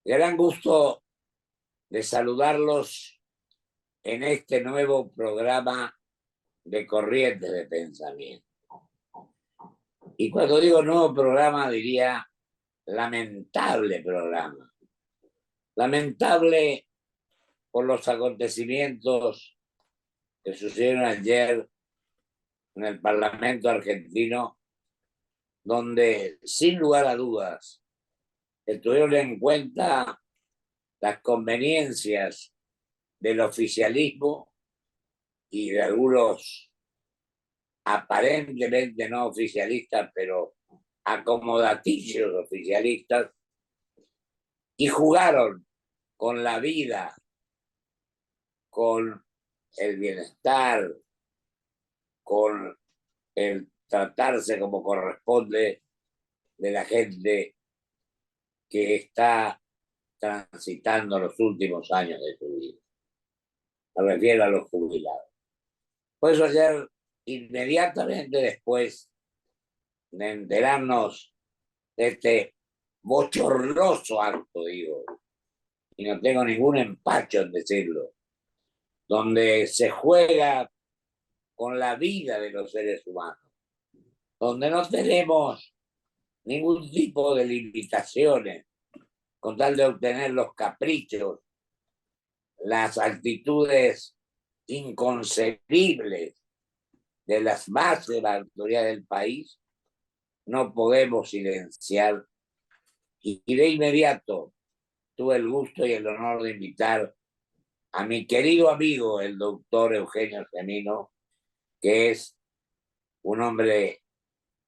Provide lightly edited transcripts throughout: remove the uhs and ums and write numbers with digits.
Gran gusto de saludarlos en este nuevo programa de Corrientes de Pensamiento. Y cuando digo nuevo programa, diría lamentable programa. Lamentable por los acontecimientos que sucedieron ayer en el Parlamento argentino, donde sin lugar a dudas se tuvieron en cuenta las conveniencias del oficialismo y de algunos aparentemente no oficialistas, pero acomodaticios oficialistas, y jugaron con la vida, con el bienestar, con el tratarse como corresponde de la gente que está transitando los últimos años de su vida. Me refiero a los jubilados. Por eso ayer, inmediatamente después de enterarnos de este bochornoso acto, digo, y no tengo ningún empacho en decirlo, donde se juega con la vida de los seres humanos, donde no tenemos ningún tipo de limitaciones con tal de obtener los caprichos, las actitudes inconcebibles de las bases de la autoridad del país, no podemos silenciar. Y de inmediato tuve el gusto y el honor de invitar a mi querido amigo, el doctor Eugenio Gemino, que es un hombre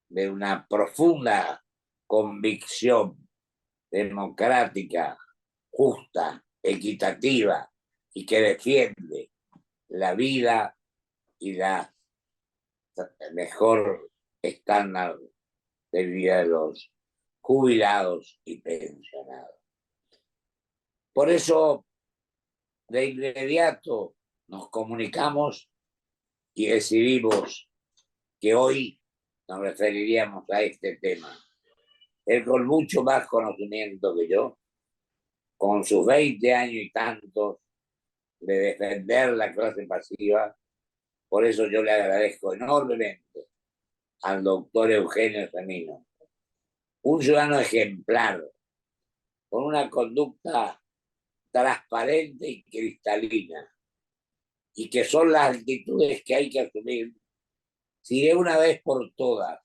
de una profunda convicción democrática, justa, equitativa y que defiende la vida y la mejor estándar de vida de los jubilados y pensionados. Por eso, de inmediato nos comunicamos y decidimos que hoy nos referiríamos a este tema. Él con mucho más conocimiento que yo, con sus 20 años y tantos de defender la clase pasiva, por eso yo le agradezco enormemente al doctor Eugenio Gemino, un ciudadano ejemplar, con una conducta transparente y cristalina, y que son las actitudes que hay que asumir si de una vez por todas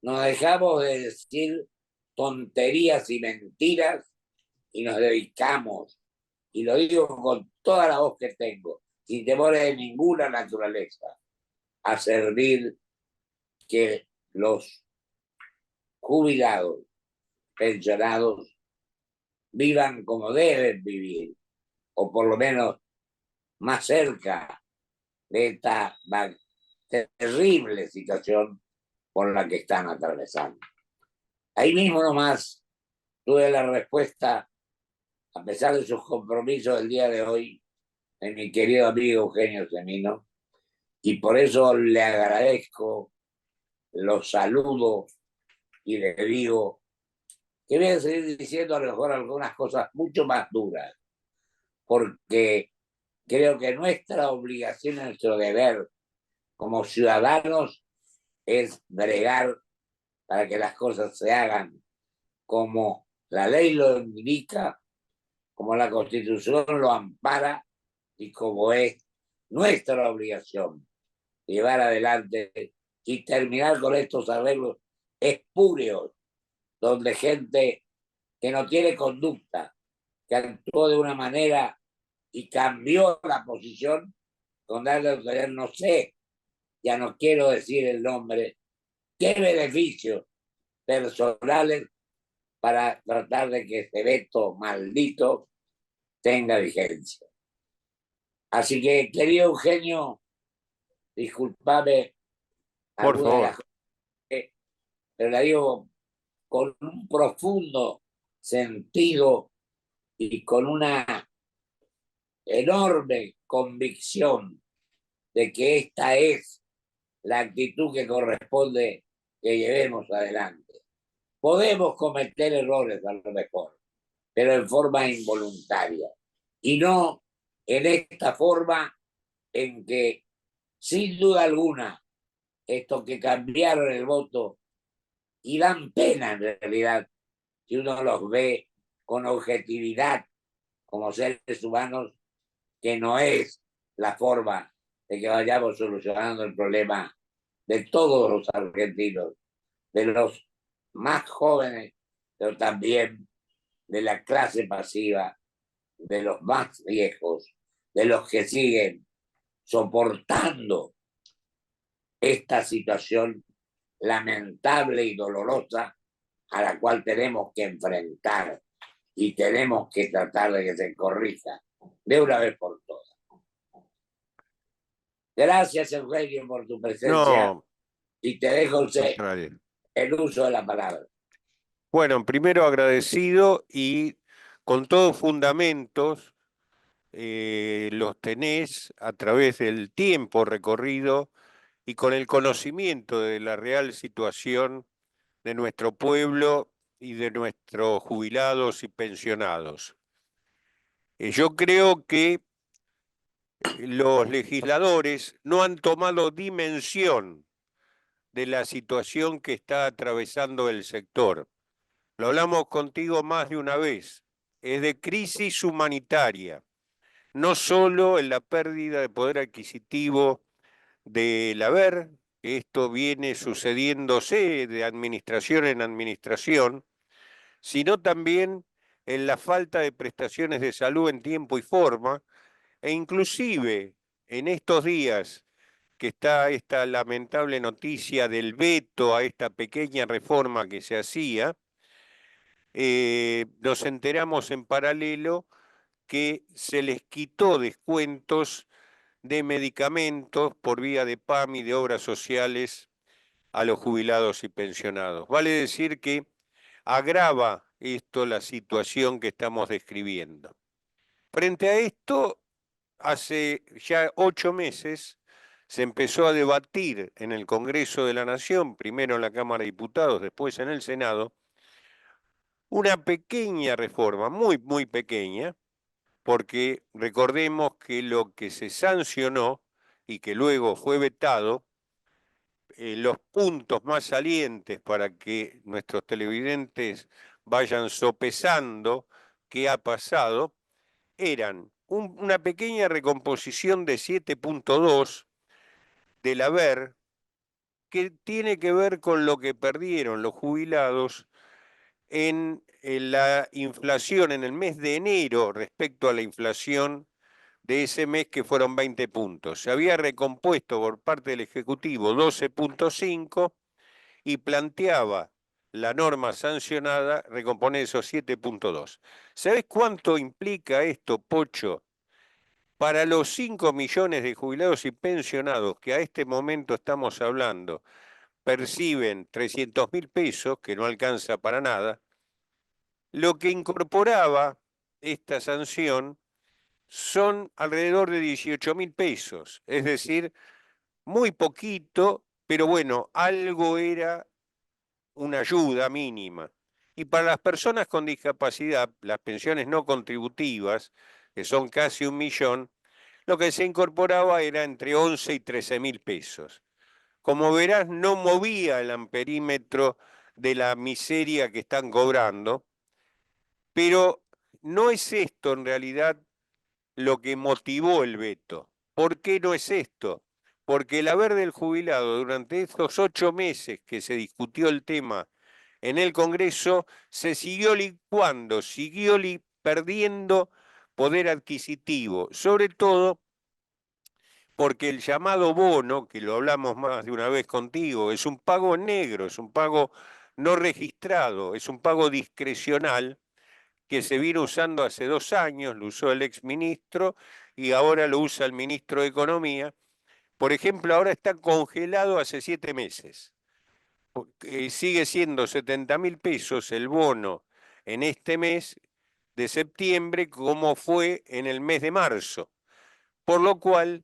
nos dejamos de decir tonterías y mentiras y nos dedicamos, y lo digo con toda la voz que tengo, sin temores de ninguna naturaleza, a servir que los jubilados, pensionados, vivan como deben vivir, o por lo menos más cerca de esta terrible situación por la que están atravesando. Ahí mismo nomás tuve la respuesta, a pesar de sus compromisos del día de hoy, de mi querido amigo Eugenio Gemino, y por eso le agradezco, los saludo y le digo que voy a seguir diciendo a lo mejor algunas cosas mucho más duras, porque creo que nuestra obligación, nuestro deber como ciudadanos es bregar para que las cosas se hagan como la ley lo indica, como la Constitución lo ampara y como es nuestra obligación llevar adelante y terminar con estos arreglos espurios, donde gente que no tiene conducta, que actuó de una manera y cambió la posición, con darle a obtener, no sé, ya no quiero decir el nombre, qué beneficios personales para tratar de que este veto maldito tenga vigencia. Así que, querido Eugenio, discúlpame Por alguna de las favor. cosas, pero la digo con un profundo sentido y con una enorme convicción de que esta es la actitud que corresponde que llevemos adelante. Podemos cometer errores a lo mejor, pero en forma involuntaria. Y no en esta forma en que, sin duda alguna, estos que cambiaron el voto y dan pena en realidad, si uno los ve con objetividad como seres humanos, que no es la forma de que vayamos solucionando el problema de todos los argentinos, de los más jóvenes, pero también de la clase pasiva, de los más viejos, de los que siguen soportando esta situación lamentable y dolorosa a la cual tenemos que enfrentar y tenemos que tratar de que se corrija de una vez por todas. Gracias, Eugenio, por tu presencia No, y te dejo contrario. el uso de la palabra. Bueno, primero agradecido y con todos fundamentos los tenés a través del tiempo recorrido y con el conocimiento de la real situación de nuestro pueblo y de nuestros jubilados y pensionados. Yo creo que los legisladores no han tomado dimensión de la situación que está atravesando el sector. Lo hablamos contigo más de una vez. Es de crisis humanitaria, no solo en la pérdida de poder adquisitivo del haber, esto viene sucediéndose de administración en administración, sino también en la falta de prestaciones de salud en tiempo y forma, e inclusive en estos días que está esta lamentable noticia del veto a esta pequeña reforma que se hacía, nos enteramos en paralelo que se les quitó descuentos de medicamentos por vía de PAM y de obras sociales a los jubilados y pensionados. Vale decir que agrava esto la situación que estamos describiendo. Frente a esto, hace ya 8 meses se empezó a debatir en el Congreso de la Nación, primero en la Cámara de Diputados, después en el Senado, una pequeña reforma, muy, muy pequeña, porque recordemos que lo que se sancionó y que luego fue vetado, los puntos más salientes para que nuestros televidentes vayan sopesando qué ha pasado, eran una pequeña recomposición de 7.2 del haber, que tiene que ver con lo que perdieron los jubilados en la inflación en el mes de enero respecto a la inflación de ese mes, que fueron 20 puntos. Se había recompuesto por parte del Ejecutivo 12.5 y planteaba la norma sancionada recomponer esos 7.2. ¿Sabés cuánto implica esto, Pocho? Para los 5 millones de jubilados y pensionados que a este momento estamos hablando, perciben 300.000 pesos, que no alcanza para nada, lo que incorporaba esta sanción son alrededor de 18.000 pesos, es decir, muy poquito, pero bueno, algo era una ayuda mínima. Y para las personas con discapacidad, las pensiones no contributivas, que son casi 1 millón, lo que se incorporaba era entre 11 y 13.000 pesos. Como verás, no movía el amperímetro de la miseria que están cobrando, pero no es esto en realidad lo que motivó el veto. ¿Por qué no es esto? Porque el haber del jubilado durante estos 8 meses que se discutió el tema en el Congreso se siguió licuando, siguió perdiendo poder adquisitivo, sobre todo porque el llamado bono, que lo hablamos más de una vez contigo, es un pago negro, es un pago no registrado, es un pago discrecional que se vino usando hace 2 años, lo usó el exministro y ahora lo usa el ministro de Economía. Por ejemplo, ahora está congelado hace 7 meses. Sigue siendo 70.000 pesos el bono en este mes de septiembre como fue en el mes de marzo. Por lo cual,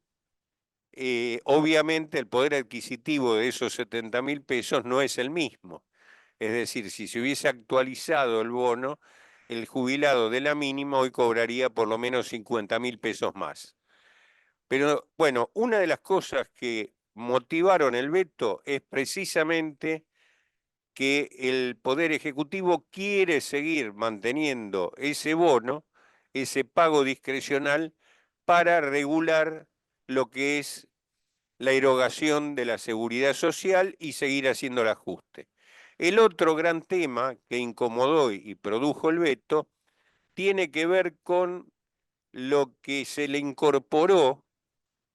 obviamente el poder adquisitivo de esos 70.000 pesos no es el mismo. Es decir, si se hubiese actualizado el bono, el jubilado de la mínima hoy cobraría por lo menos 50.000 pesos más. Pero bueno, una de las cosas que motivaron el veto es precisamente que el Poder Ejecutivo quiere seguir manteniendo ese bono, ese pago discrecional, para regular lo que es la erogación de la seguridad social y seguir haciendo el ajuste. El otro gran tema que incomodó y produjo el veto tiene que ver con lo que se le incorporó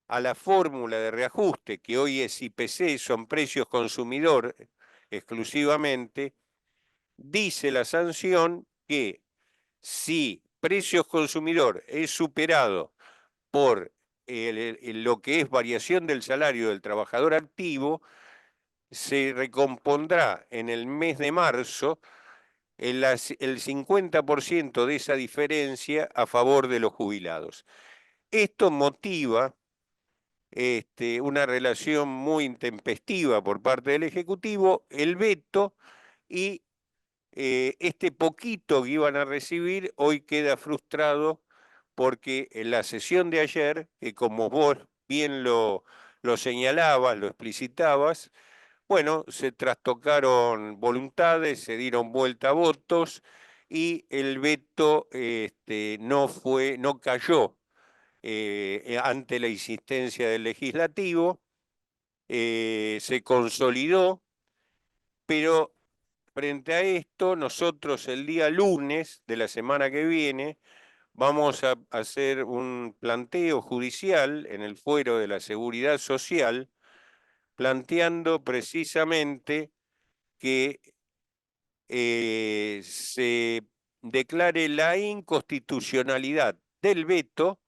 a la fórmula de reajuste, que hoy es IPC, son precios consumidor exclusivamente. Dice la sanción que si precios consumidor es superado por lo que es variación del salario del trabajador activo, se recompondrá en el mes de marzo el 50% de esa diferencia a favor de los jubilados. Esto motiva una relación muy intempestiva por parte del Ejecutivo, el veto, y este poquito que iban a recibir hoy queda frustrado porque en la sesión de ayer, que como vos bien lo señalabas, lo explicitabas, bueno, se trastocaron voluntades, se dieron vuelta a votos y el veto no cayó ante la insistencia del legislativo, se consolidó, pero frente a esto, nosotros el día lunes de la semana que viene vamos a hacer un planteo judicial en el fuero de la Seguridad Social, planteando precisamente que se declare la inconstitucionalidad del veto,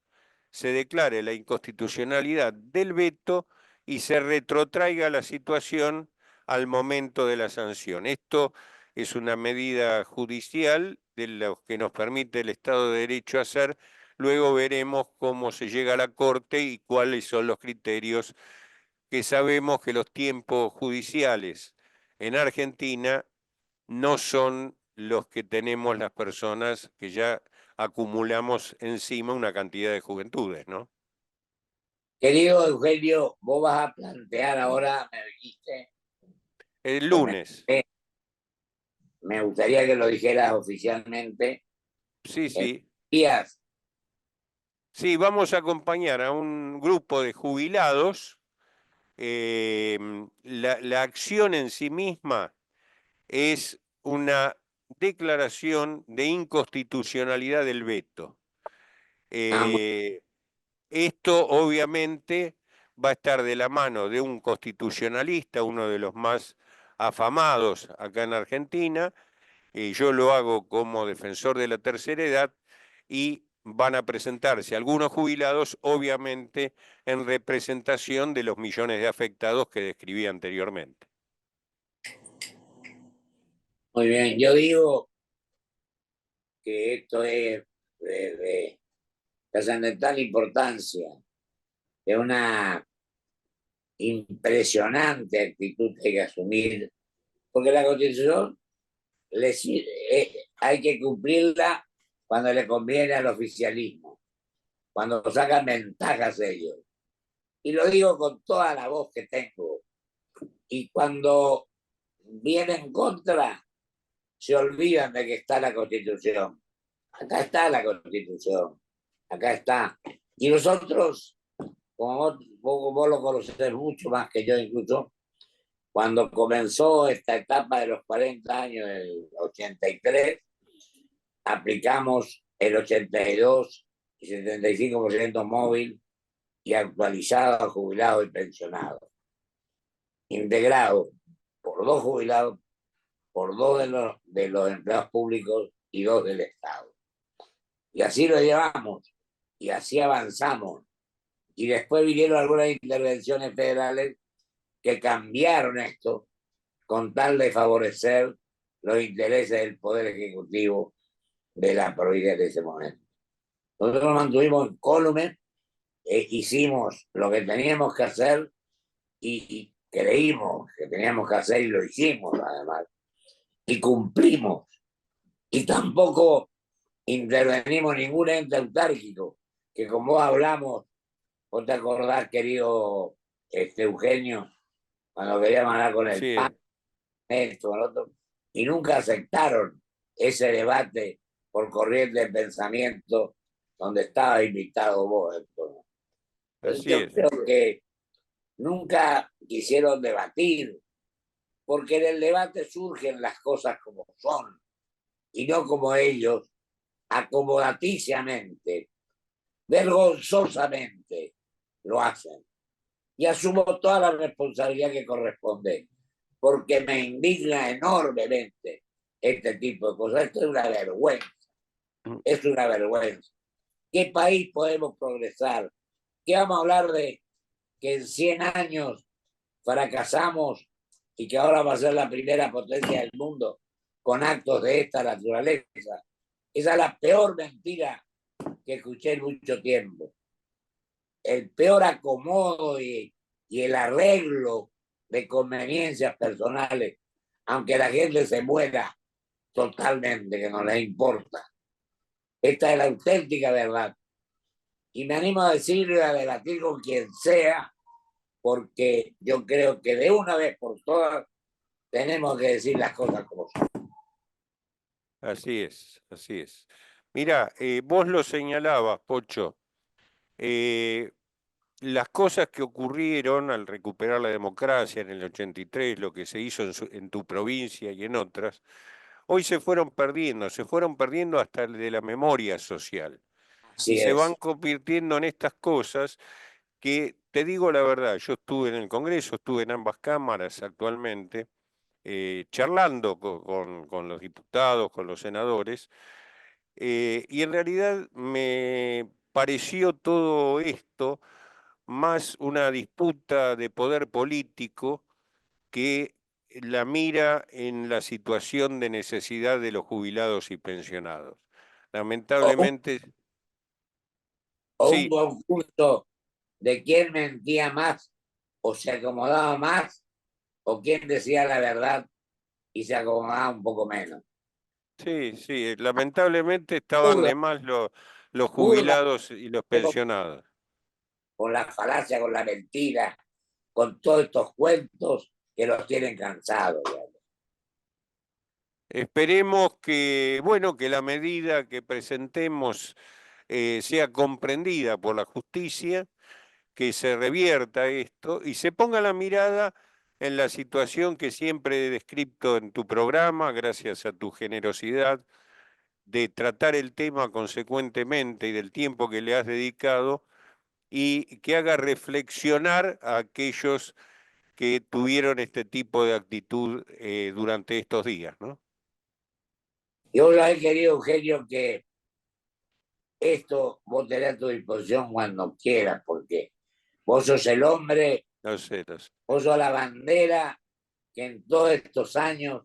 se declare la inconstitucionalidad del veto y se retrotraiga la situación al momento de la sanción. Esto es una medida judicial de lo que nos permite el Estado de Derecho hacer. Luego veremos cómo se llega a la Corte y cuáles son los criterios, que sabemos que los tiempos judiciales en Argentina no son los que tenemos las personas que ya acumulamos encima una cantidad de juventudes, ¿no? Querido Eugenio, vos vas a plantear ahora, me dijiste, El o lunes, me gustaría que lo dijeras oficialmente, sí, en sí. días. Sí, vamos a acompañar a un grupo de jubilados. La acción en sí misma es una declaración de inconstitucionalidad del veto. Ah, Eh, Esto obviamente va a estar de la mano de un constitucionalista, uno de los más afamados acá en Argentina, y yo lo hago como defensor de la tercera edad, y van a presentarse algunos jubilados, obviamente en representación de los millones de afectados que describí anteriormente. muy bien, yo digo que esto es de trascendental importancia, de una impresionante actitud que hay que asumir, porque la Constitución hay que cumplirla cuando le conviene al oficialismo, cuando sacan ventajas ellos. Y lo digo con toda la voz que tengo. Y cuando viene en contra, se olvidan de que está la Constitución. Acá está la Constitución, acá está. Y nosotros, como vos lo conocés mucho más que yo incluso, cuando comenzó esta etapa de los 40 años, el 83, aplicamos el 82 y 75% móvil y actualizado a jubilados y pensionados, integrado por dos jubilados, por dos de los empleados públicos y dos del Estado. Y así lo llevamos y así avanzamos. Y después vinieron algunas intervenciones federales que cambiaron esto con tal de favorecer los intereses del Poder Ejecutivo de la provincia de ese momento. Nosotros nos mantuvimos incólumes, hicimos lo que teníamos que hacer y creímos que teníamos que hacer y lo hicimos además. Y cumplimos. Y tampoco intervenimos ningún ente autárquico, que como hablamos, vos te acordás, querido Eugenio, cuando queríamos hablar con el PAN, Sí, esto, con otro, y nunca aceptaron ese debate por corriente de pensamiento donde estaba invitado vos. Entonces. así Yo es. creo que nunca quisieron debatir, porque en el debate surgen las cosas como son, y no como ellos, acomodaticiamente, vergonzosamente lo hacen. Y asumo toda la responsabilidad que corresponde, porque me indigna enormemente este tipo de cosas. Esto es una vergüenza, es una vergüenza. ¿Qué país podemos progresar? ¿Qué vamos a hablar de que en 100 años fracasamos y que ahora va a ser la primera potencia del mundo con actos de esta naturaleza? Esa es la peor mentira que escuché en mucho tiempo. El peor acomodo y el arreglo de conveniencias personales, aunque la gente se muera totalmente, que no les importa. Esta es la auténtica verdad. Y me animo a decirlo y a debatir con quien sea, porque yo creo que de una vez por todas tenemos que decir las cosas como son. Así es, así es. Mira, vos lo señalabas, Pocho, eh, las cosas que ocurrieron al recuperar la democracia en el 83, lo que se hizo en tu provincia y en otras, hoy se fueron perdiendo hasta de la memoria social y Así se van es. convirtiendo en estas cosas que, te digo la verdad, yo estuve en el Congreso, estuve en ambas cámaras actualmente, charlando con los diputados, con los senadores, y en realidad me pareció todo esto más una disputa de poder político que la mira en la situación de necesidad de los jubilados y pensionados. O, Lamentablemente, o un sí, concurso de quién mentía más o se acomodaba más o quién decía la verdad y se acomodaba un poco menos. sí, sí, lamentablemente estaban Burda, de más los burda, jubilados y los pensionados. con la falacia, con la mentira, con todos estos cuentos que los tienen cansados. Digamos. Esperemos que, bueno, que la medida que presentemos sea comprendida por la justicia, que se revierta esto y se ponga la mirada en la situación que siempre he descrito en tu programa, gracias a tu generosidad de tratar el tema consecuentemente y del tiempo que le has dedicado y que haga reflexionar a aquellos que tuvieron este tipo de actitud durante estos días, ¿no? Yo lo he querido, Eugenio, que esto vos tenés a tu disposición cuando quieras, porque vos sos el hombre, No sé, no sé. vos sos la bandera que en todos estos años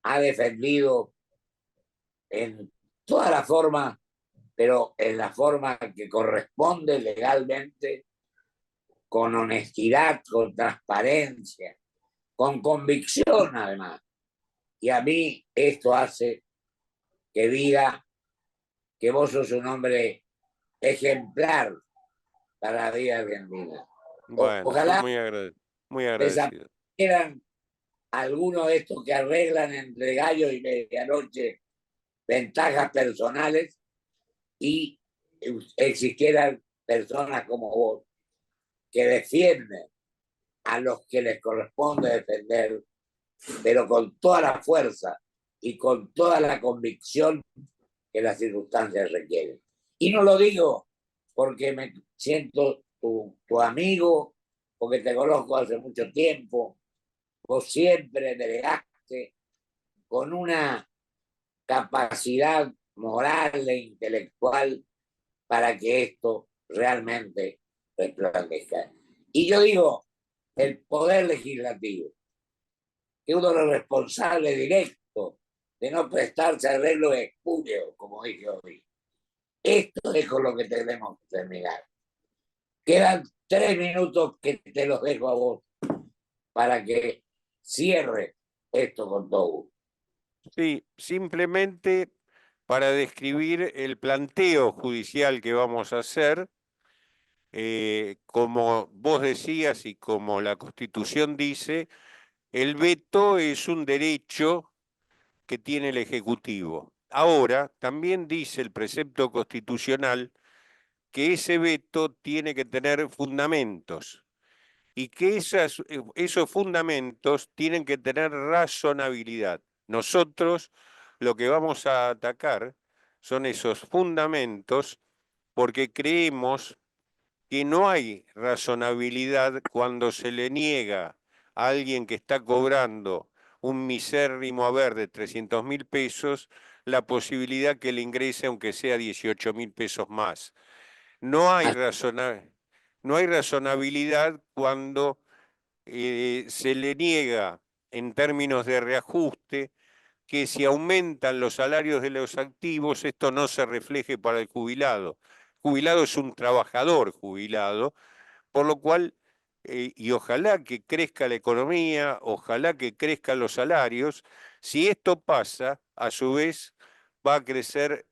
ha defendido en toda la forma, pero en la forma que corresponde legalmente, con honestidad, con transparencia, con convicción además. Y a mí esto hace que diga que vos sos un hombre ejemplar para la vida argentina. Bueno, Ojalá muy agradecido. desaparecieran algunos de estos que arreglan entre gallo y medianoche ventajas personales y existieran personas como vos que defienden a los que les corresponde defender, pero con toda la fuerza y con toda la convicción que las circunstancias requieren. Y no lo digo porque me siento tu amigo, porque te conozco hace mucho tiempo, vos siempre delegaste con una capacidad moral e intelectual para que esto realmente resplandezca. Y yo digo, el poder legislativo, que uno de los responsables directos de no prestarse arreglo de espurio, como dije hoy. Esto es con lo que tenemos que terminar. Quedan 3 minutos que te los dejo a vos para que cierre esto con todo. Sí, simplemente para describir el planteo judicial que vamos a hacer. Como vos decías y como la Constitución dice, el veto es un derecho que tiene el Ejecutivo. Ahora, también dice el precepto constitucional que ese veto tiene que tener fundamentos y que esos fundamentos tienen que tener razonabilidad. Nosotros lo que vamos a atacar son esos fundamentos porque creemos que no hay razonabilidad cuando se le niega a alguien que está cobrando un misérrimo haber de 300.000 pesos la posibilidad que le ingrese aunque sea 18.000 pesos más. No hay, no hay razonabilidad cuando se le niega en términos de reajuste que si aumentan los salarios de los activos, esto no se refleje para el jubilado. El jubilado es un trabajador jubilado, por lo cual, y ojalá que crezca la economía, ojalá que crezcan los salarios, si esto pasa, a su vez va a crecer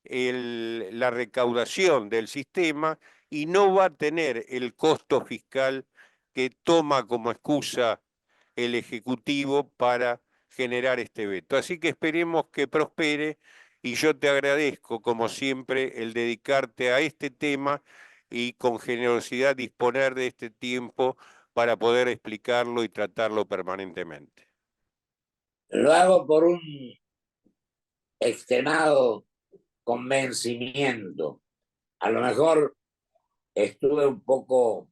la recaudación del sistema y no va a tener el costo fiscal que toma como excusa el Ejecutivo para generar este veto. Así que esperemos que prospere y yo te agradezco, como siempre, el dedicarte a este tema y con generosidad disponer de este tiempo para poder explicarlo y tratarlo permanentemente. Lo hago por un extremado convencimiento. A lo mejor estuve un poco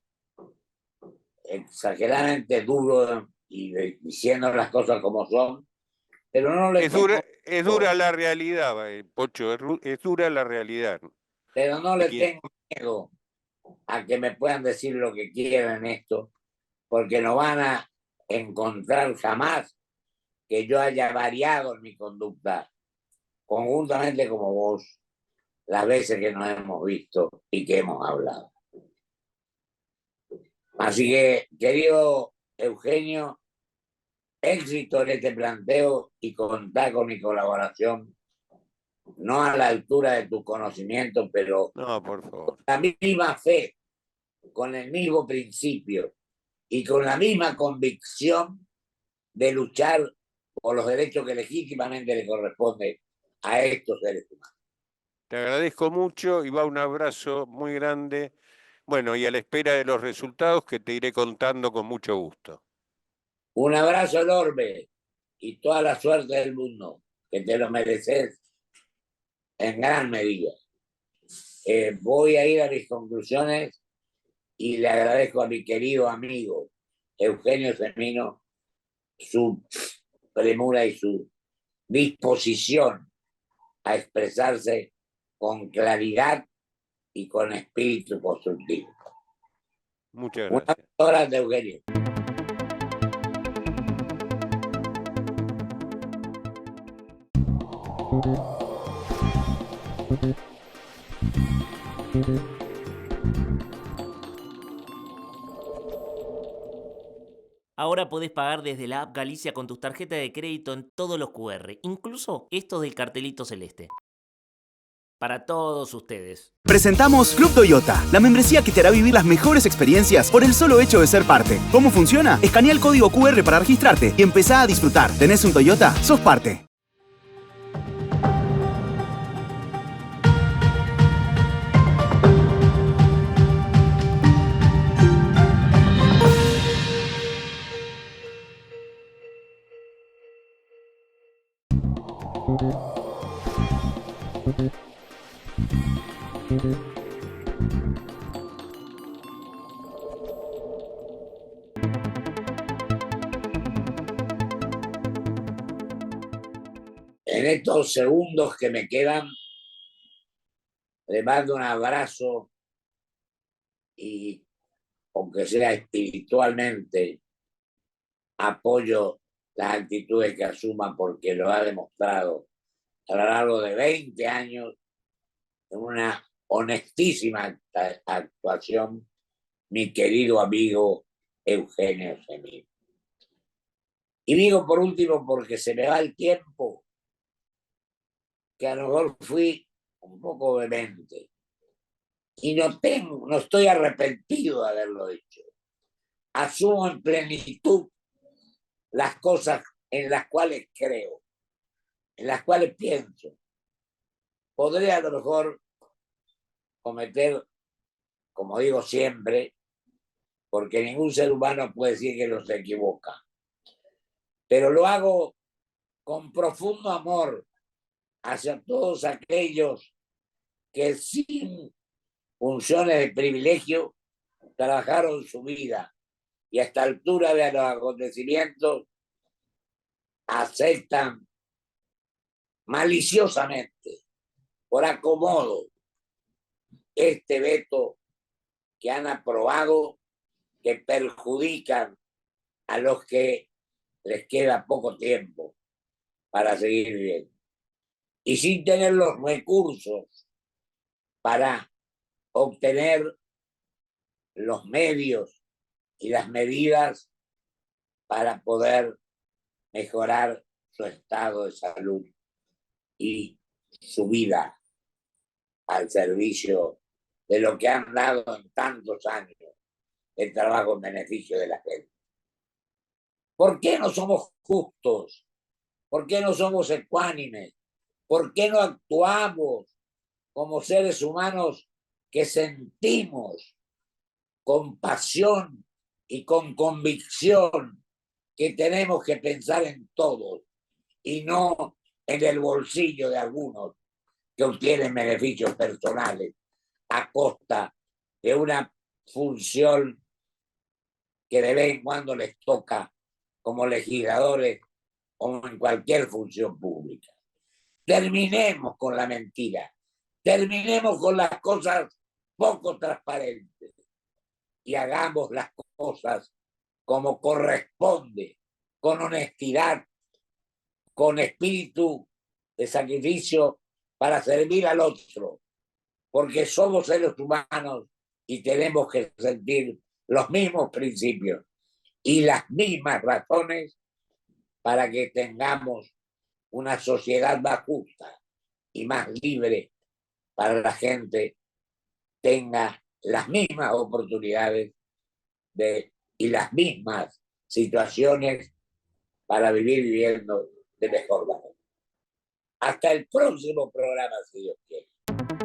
exageradamente duro y diciendo las cosas como son, pero no le tengo Es miedo, dura la realidad, Pocho, es dura la realidad. pero no De le quien, tengo miedo a que me puedan decir lo que quieran en esto, porque no van a encontrar jamás que yo haya variado en mi conducta, conjuntamente como vos, las veces que nos hemos visto y que hemos hablado. Así que, querido Eugenio, éxito en este planteo y contar con mi colaboración, no a la altura de tu conocimiento, pero no, por con favor. la misma fe, con el mismo principio y con la misma convicción de luchar por los derechos que legítimamente le corresponden a estos seres humanos. Te agradezco mucho y va un abrazo muy grande. Bueno, y a la espera de los resultados que te iré contando con mucho gusto. Un abrazo enorme y toda la suerte del mundo, que te lo mereces en gran medida. Voy a ir a mis conclusiones y le agradezco a mi querido amigo Eugenio Semino su premura y su disposición a expresarse con claridad y con espíritu constructivo. Muchas Una gracias. hora de Eugenio. Ahora podés pagar desde la app Galicia con tus tarjetas de crédito en todos los QR, incluso estos del cartelito celeste. Para todos ustedes. Presentamos Club Toyota, la membresía que te hará vivir las mejores experiencias por el solo hecho de ser parte. ¿Cómo funciona? Escanea el código QR para registrarte y empezá a disfrutar. ¿Tenés un Toyota? ¡Sos parte! En estos segundos que me quedan, le mando un abrazo y, aunque sea espiritualmente, apoyo las actitudes que asuma porque lo ha demostrado a lo largo de 20 años en una honestísima actuación mi querido amigo Eugenio Semino. Y digo por último, porque se me va el tiempo, que a lo mejor fui un poco vehemente. Y no estoy arrepentido de haberlo hecho. Asumo en plenitud las cosas en las cuales creo, en las cuales pienso. Podré a lo mejor cometer, como digo siempre, porque ningún ser humano puede decir que no se equivoca, pero lo hago con profundo amor hacia todos aquellos que sin funciones de privilegio trabajaron su vida y a esta altura de los acontecimientos aceptan maliciosamente, por acomodo, este veto que han aprobado, que perjudican a los que les queda poco tiempo para seguir viviendo. Y sin tener los recursos para obtener los medios y las medidas para poder mejorar su estado de salud y su vida al servicio de lo que han dado en tantos años de trabajo en beneficio de la gente. ¿Por qué no somos justos? ¿Por qué no somos ecuánimes? ¿Por qué no actuamos como seres humanos que sentimos con pasión y con convicción que tenemos que pensar en todos y no en el bolsillo de algunos que obtienen beneficios personales a costa de una función que de vez en cuando les toca como legisladores o en cualquier función pública? Terminemos con la mentira, terminemos con las cosas poco transparentes y hagamos las cosas como corresponde, con honestidad, con espíritu de sacrificio para servir al otro, porque somos seres humanos y tenemos que sentir los mismos principios y las mismas razones para que tengamos una sociedad más justa y más libre, para la gente tenga las mismas oportunidades y las mismas situaciones para vivir viviendo de mejor manera. Hasta el próximo programa, si Dios quiere.